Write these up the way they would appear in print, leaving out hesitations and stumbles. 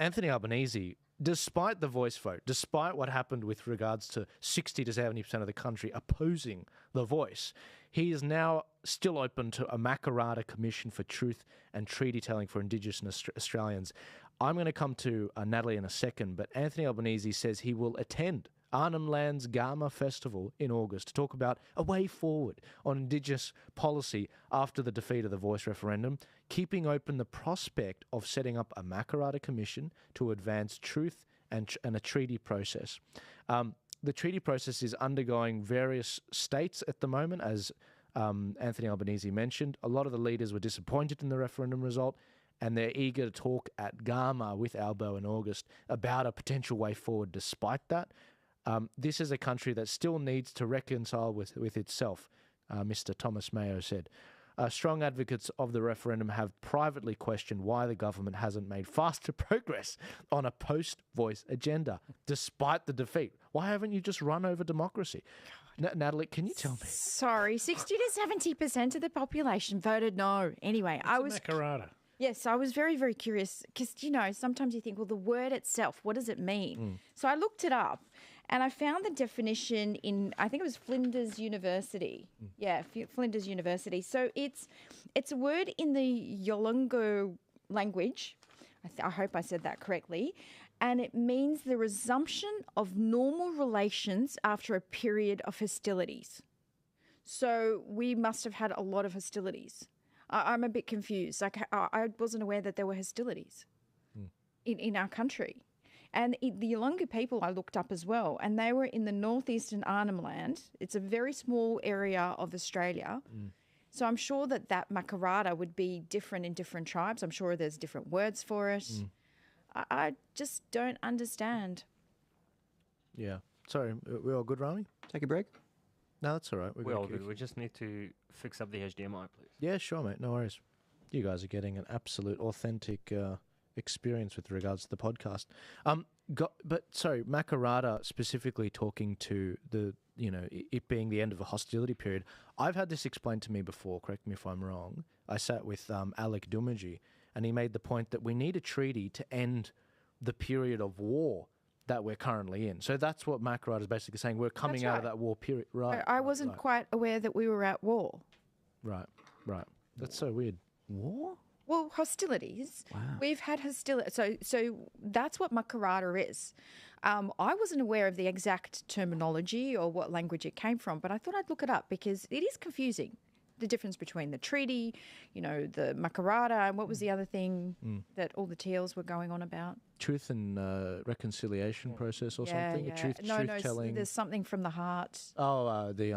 Anthony Albanese, despite the voice vote, despite what happened with regards to 60 to 70% of the country opposing the voice, he is now still open to a Makarrata Commission for Truth and Treaty Telling for Indigenous Australians. I'm going to come to Natalie in a second, but Anthony Albanese says he will attend Arnhem Land's Gama Festival in August to talk about a way forward on Indigenous policy after the defeat of the voice referendum, keeping open the prospect of setting up a Makarrata Commission to advance truth and a treaty process. The treaty process is undergoing various states at the moment, as Anthony Albanese mentioned. A lot of the leaders were disappointed in the referendum result, and they're eager to talk at Gama with Albo in August about a potential way forward despite that. This is a country that still needs to reconcile with itself, Mr. Thomas Mayo said. Strong advocates of the referendum have privately questioned why the government hasn't made faster progress on a post-voice agenda, despite the defeat. Why haven't you just run over democracy? Natalie, can you tell me? Sorry, 60 to 70% of the population voted no. Anyway, Makarrata. Yes, I was very, very curious because, sometimes you think, well, the word itself, what does it mean? So I looked it up and I found the definition in, I think it was Flinders University. Yeah, Flinders University. So it's a word in the Yolngu language. I hope I said that correctly. And it means the resumption of normal relations after a period of hostilities. So we must have had a lot of hostilities. I'm a bit confused. I wasn't aware that there were hostilities in our country. And the Yolngu people I looked up as well, and they were in the northeastern Arnhem Land. It's a very small area of Australia. So I'm sure that Makarrata would be different in different tribes. I'm sure there's different words for it. I just don't understand. Yeah. Sorry, we all good, Rami? Take a break? No, that's all right. We're all good. We just need to fix up the HDMI, please. Yeah, sure, mate. No worries. You guys are getting an absolute authentic experience with regards to the podcast. Makarrata specifically talking to the, it being the end of a hostility period. I've had this explained to me before, correct me if I'm wrong. I sat with Alec Dumaji, and he made the point that we need a treaty to end the period of war that we're currently in. So that's what Makarrata is basically saying. We're coming out of that war period. Right. I wasn't quite aware that we were at war. Right. That's so weird. War? Well, hostilities. Wow. We've had hostility. So that's what Makarrata is. I wasn't aware of the exact terminology or what language it came from, but I thought I'd look it up because it is confusing. The difference between the treaty, the Makarrata, and what was the other thing that all the teals were going on about? Truth and reconciliation process or something? Yeah. Truth telling. There's something from the heart. Oh, the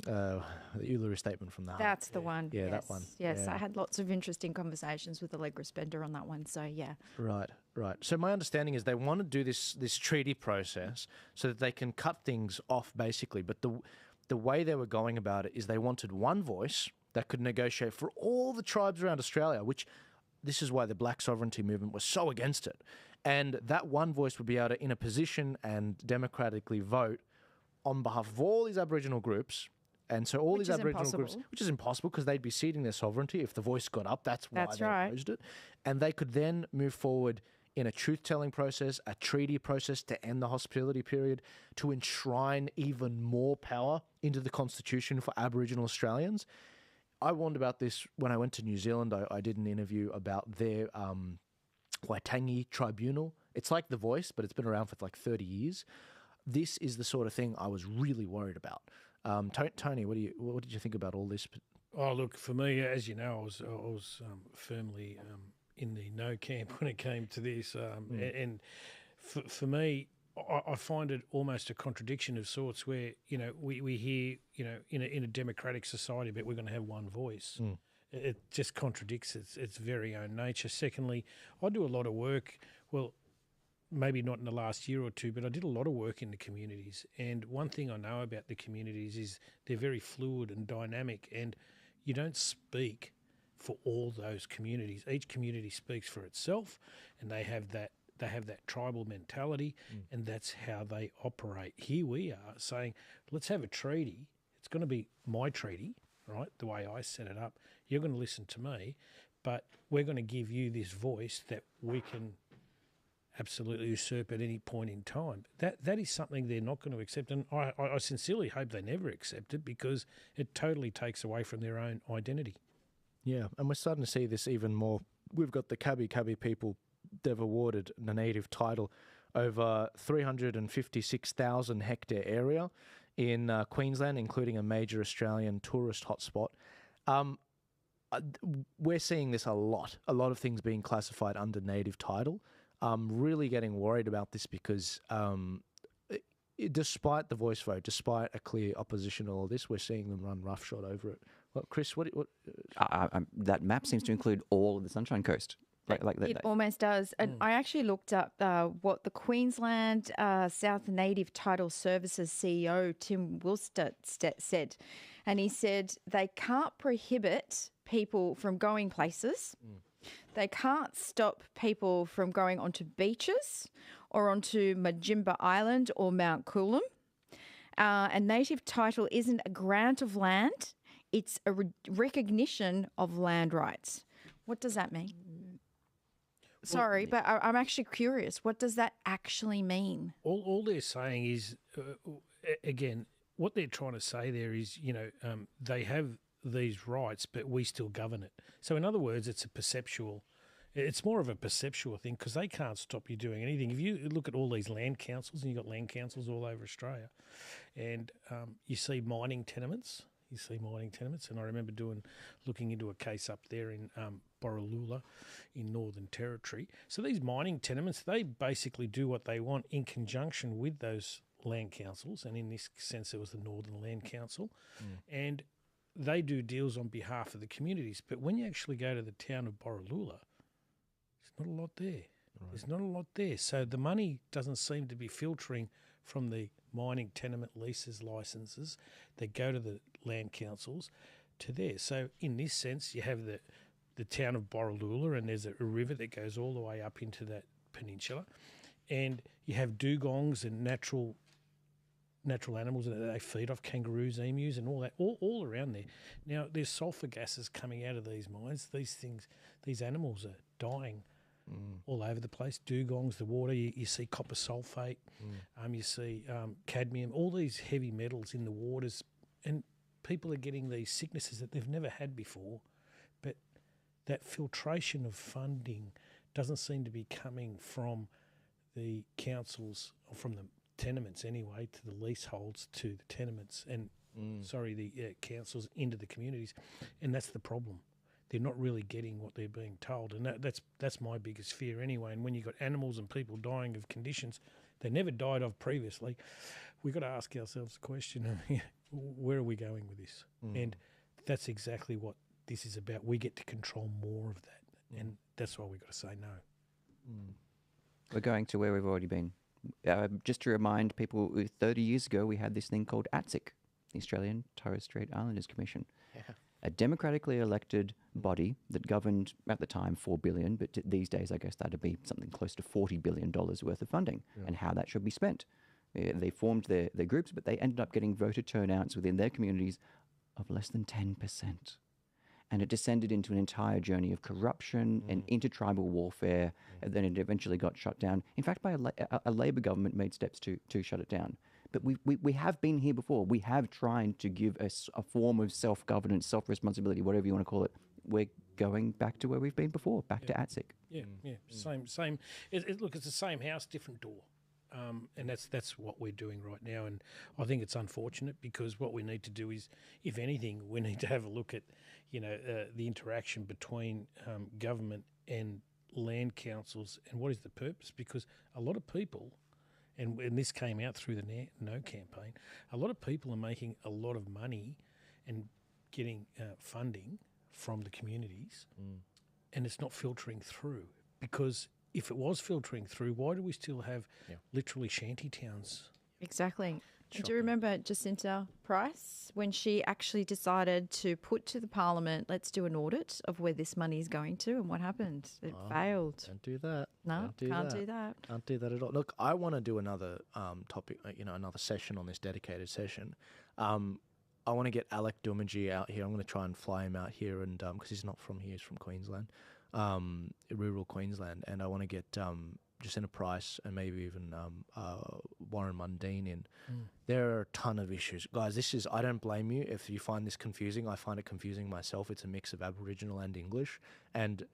Uluru Statement from the heart. That's the one. Yeah, yes. that one. Yes, Yeah. I had lots of interesting conversations with Allegra Spender on that one. So yeah. Right. So my understanding is they want to do this treaty process so that they can cut things off, basically. But the way they were going about it is they wanted one voice that could negotiate for all the tribes around Australia, which this is why the Black Sovereignty movement was so against it. And that one voice would be able to, in a position and democratically vote on behalf of all these Aboriginal groups. And so all these Aboriginal groups, which is impossible because they'd be ceding their sovereignty if the voice got up. That's why they opposed it. And they could then move forward in a truth-telling process, a treaty process to end the hostility period, to enshrine even more power into the Constitution for Aboriginal Australians. I warned about this when I went to New Zealand. I did an interview about their Waitangi Tribunal. It's like The Voice, but it's been around for like 30 years. This is the sort of thing I was really worried about. Tony, what did you think about all this? Oh, look, for me, as you know, I was firmly in the no camp when it came to this. And for me, I find it almost a contradiction of sorts where, we hear, in a democratic society, but we're going to have one voice. It just contradicts its very own nature. Secondly, I do a lot of work, well, maybe not in the last year or two, but I did a lot of work in the communities. And one thing I know about the communities is they're very fluid and dynamic, and you don't speak for all those communities. Each community speaks for itself, and they have that tribal mentality, and that's how they operate. Here we are saying, let's have a treaty. It's going to be my treaty, right, the way I set it up. You're going to listen to me, but we're going to give you this voice that we can absolutely usurp at any point in time. That is something they're not going to accept, and I sincerely hope they never accept it, because it totally takes away from their own identity. Yeah, and we're starting to see this even more. We've got the Kabi people. They've awarded the native title over 356,000 hectare area in Queensland, including a major Australian tourist hotspot. We're seeing this a lot of things being classified under native title. I'm really getting worried about this because despite the voice vote, despite a clear opposition to all this, we're seeing them run roughshod over it. Well, Chris, what that map seems to include all of the Sunshine Coast. It almost does. And I actually looked up what the Queensland South Native Title Services CEO, Tim Wilster, said. And he said they can't prohibit people from going places. They can't stop people from going onto beaches or onto Majimba Island or Mount Coolum. And native title isn't a grant of land. It's a recognition of land rights. What does that mean? Sorry, but I'm actually curious. What does that actually mean? All they're saying is, again, what they're trying to say there is, they have these rights, but we still govern it. So in other words, it's more of a perceptual thing, because they can't stop you doing anything. If you look at all these land councils, and you've got land councils all over Australia, and you see mining tenements. And I remember looking into a case up there in Borroloola in Northern Territory. So these mining tenements, they basically do what they want in conjunction with those land councils, and in this sense it was the Northern Land Council, and they do deals on behalf of the communities. But when you actually go to the town of Borroloola, there's not a lot there. Right. There's not a lot there. So the money doesn't seem to be filtering from the mining tenement leases licenses that go to the land councils to there. So in this sense, you have the town of Borroloola, and there's a river that goes all the way up into that peninsula, and you have dugongs and natural animals that they feed off, kangaroos, emus, and all that, all around there. Now, there's sulphur gases coming out of these mines. These animals are dying all over the place. Dugongs, the water, you see copper sulphate, you see cadmium, all these heavy metals in the waters, and people are getting these sicknesses that they've never had before. But that filtration of funding doesn't seem to be coming from the councils, or from the tenements anyway, to the leaseholds, to the tenements, and the councils into the communities, and that's the problem. They're not really getting what they're being told, and that's my biggest fear anyway. And when you've got animals and people dying of conditions they never died of previously, we've got to ask ourselves the question: where are we going with this? And that's exactly what this is about. We get to control more of that, and that's why we've got to say no. We're going to where we've already been. Just to remind people, 30 years ago, we had this thing called ATSIC, the Australian Torres Strait Islanders Commission, a democratically elected body that governed, at the time, $4 billion, but these days, I guess that'd be something close to $40 billion worth of funding, and how that should be spent. They formed their groups, but they ended up getting voter turnouts within their communities of less than 10%. And it descended into an entire journey of corruption and intertribal warfare, and then it eventually got shut down. In fact, by a Labor government made steps to shut it down. But we have been here before. We have tried to give a form of self-governance, self-responsibility, whatever you want to call it. We're going back to where we've been before, back to ATSIC. Same. Look, it's the same house, different door. And that's what we're doing right now. And I think it's unfortunate, because what we need to do is, if anything, we need to have a look at, the interaction between government and land councils, and what is the purpose. Because a lot of people, and this came out through the No campaign, a lot of people are making a lot of money and getting funding from the communities, and it's not filtering through. Because if it was filtering through, why do we still have literally shanty towns? Exactly. Do you remember Jacinta Price, when she actually decided to put to the Parliament, let's do an audit of where this money is going to, and what happened? It failed. Don't do that. No, can't do that. Can't do that at all. Look, I want to do another topic, another session on this dedicated session. I want to get Alec Dumagy out here. I'm going to try and fly him out here, and because he's not from here, he's from Queensland, rural Queensland, and I want to get Jacinta Price and maybe even Warren Mundine in. There are a ton of issues. Guys, I don't blame you if you find this confusing. I find it confusing myself. It's a mix of Aboriginal and English. And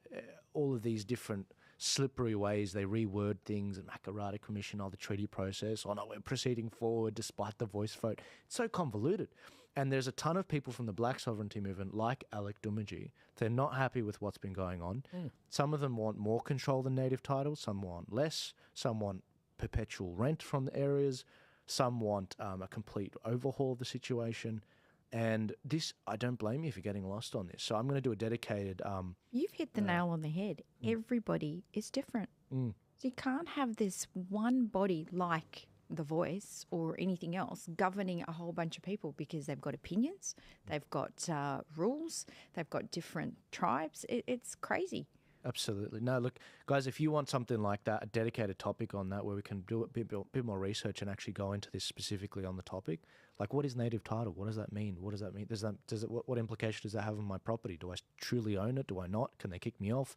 all of these different slippery ways they reword things, and Makarrata Commission, the treaty process, no, we're proceeding forward despite the voice vote. It's so convoluted. And there's a ton of people from the Black Sovereignty movement, like Alec Dumaji, they're not happy with what's been going on. Some of them want more control than native title, some want less, some want perpetual rent from the areas, some want a complete overhaul of the situation. And this, I don't blame you for getting lost on this. So I'm going to do a dedicated... You've hit the nail on the head. Everybody is different. So you can't have this one body like The Voice or anything else governing a whole bunch of people because they've got opinions, they've got rules, they've got different tribes. It's crazy. Absolutely. No, look, guys, if you want something like that, a dedicated topic on that where we can do a bit more research and actually go into this specifically on the topic, like what is native title? What does that mean? What does that mean? What implication does that have on my property? Do I truly own it? Do I not? Can they kick me off?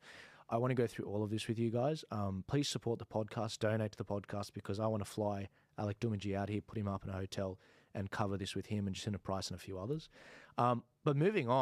I want to go through all of this with you guys. Please support the podcast, donate to the podcast, because I want to fly Alec Dumaji out here, put him up in a hotel and cover this with him and Jacinta Price and a few others. But moving on,